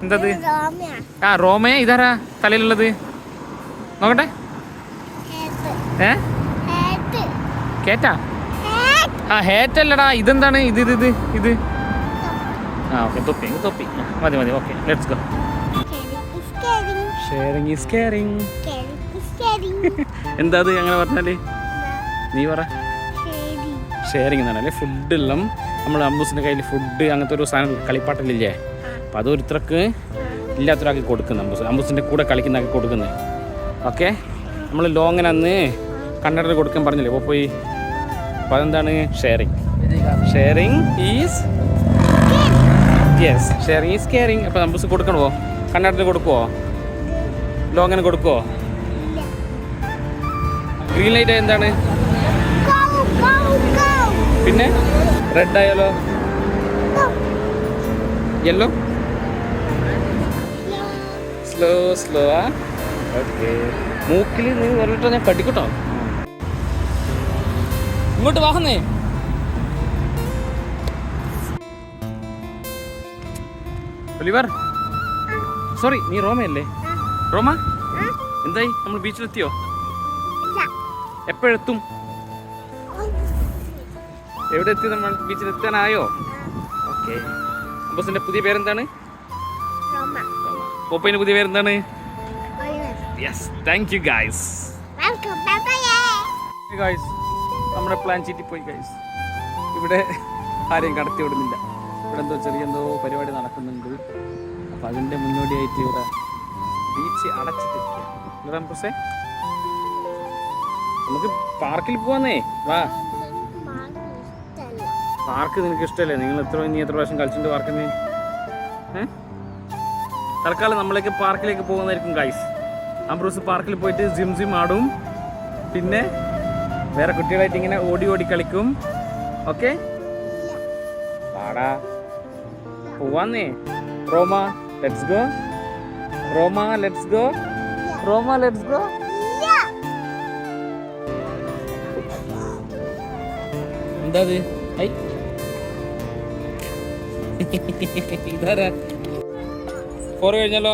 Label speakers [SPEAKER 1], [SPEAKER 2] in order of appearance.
[SPEAKER 1] എന്തത്? ആ റോമേ. ഇതാരാ തലയിലുള്ളത്? നോക്കട്ടെ. കേറ്റാ? ആ ഹേറ്റ് അല്ലടാ. ഇതെന്താണ്? ഇത് ആ ഓക്കെ. തൊപ്പി മതി. Okay let's go. Sharing is caring. എന്താ അത് അങ്ങനെ പറഞ്ഞാല്? നീ പറ. ഷെയറിംഗ് എന്നാണല്ലേ. ഫുഡെല്ലാം നമ്മൾ അമ്പൂസിൻ്റെ കയ്യിൽ ഫുഡ് അങ്ങനത്തെ ഒരു സാധനം കളിപ്പാട്ടലില്ലേ, അപ്പം അത് ഒരുത്തർക്ക് ഇല്ലാത്തൊരാക്കി കൊടുക്കുന്നത്. അമ്പൂസിൻ്റെ കൂടെ കളിക്കുന്നതാക്കി കൊടുക്കുന്നത്. ഓക്കെ. നമ്മൾ ലോങ്ങിനന്ന് കണ്ണടയിൽ കൊടുക്കാൻ പറഞ്ഞില്ലേ, ഇപ്പോൾ പോയി. അപ്പോൾ അതെന്താണ്? Sharing is yes, sharing is caring. അപ്പോൾ അമ്പൂസ് കൊടുക്കണമോ? കണ്ണടയിൽ കൊടുക്കുമോ? ലോങ്ങിന് കൊടുക്കുമോ? ഗ്രീൻ ലൈറ്റ് എന്താണ്? പിന്നെ റെഡ് ആയാലോ? യെല്ലോ? സ്ലോ ആ. ഓക്കെ. മൂക്കിൽ നീ വരട്ടോ, ഞാൻ കടിക്കട്ടോ. ഇങ്ങോട്ട് വാഹന്നേ. ഒലിവർ, സോറി, നീ റോമയല്ലേ? റോമ, എന്തായി? നമ്മൾ ബീച്ചിലെത്തിയോ? എപ്പോഴെത്തും? എവിടെ എത്തി? നമ്മൾ ബീച്ചിലെത്താനായോ? ഓക്കെ. അമ്പൂസിന്റെ പുതിയ പേരെന്താണ്? പോപ്പയിന്റെ പുതിയ പേരെന്താണ്? Yes, thank you guys. Guys, നമ്മുടെ പ്ലാൻ ചീറ്റിപ്പോയി ഗൈസ്. ഇവിടെ ആരെയും കടത്തി വിടുന്നില്ല. ഇവിടെ ചെറിയ പരിപാടി നടക്കുന്നുണ്ട്. അപ്പം അതിൻ്റെ മുന്നോടിയായിട്ട് ഇവിടെ ബീച്ച് അടച്ചിട്ടിരിക്കുക. നമുക്ക് പാർക്കിൽ പോവാന്നേ. വാ. പാർക്ക് നിനക്ക് ഇഷ്ടമല്ലേ? നീ എത്ര പ്രാവശ്യം കളിച്ചിട്ടുണ്ട് പാർക്കിൽ? തൽക്കാലം നമ്മളേക്ക് പാർക്കിലേക്ക് പോകുന്നതായിരിക്കും ഗൈസ്. അംബ്രൂസ് പാർക്കിൽ പോയിട്ട് ജിം ആടും. പിന്നെ വേറെ കുട്ടികളായിട്ട് ഇങ്ങനെ ഓടി കളിക്കും. ഓക്കെ, പാടാ പോവാന്നേ. റോമ ലെറ്റ്സ് ഗോ. എന്താ ഇതാരാ? 4 കഴിഞ്ഞല്ലോ.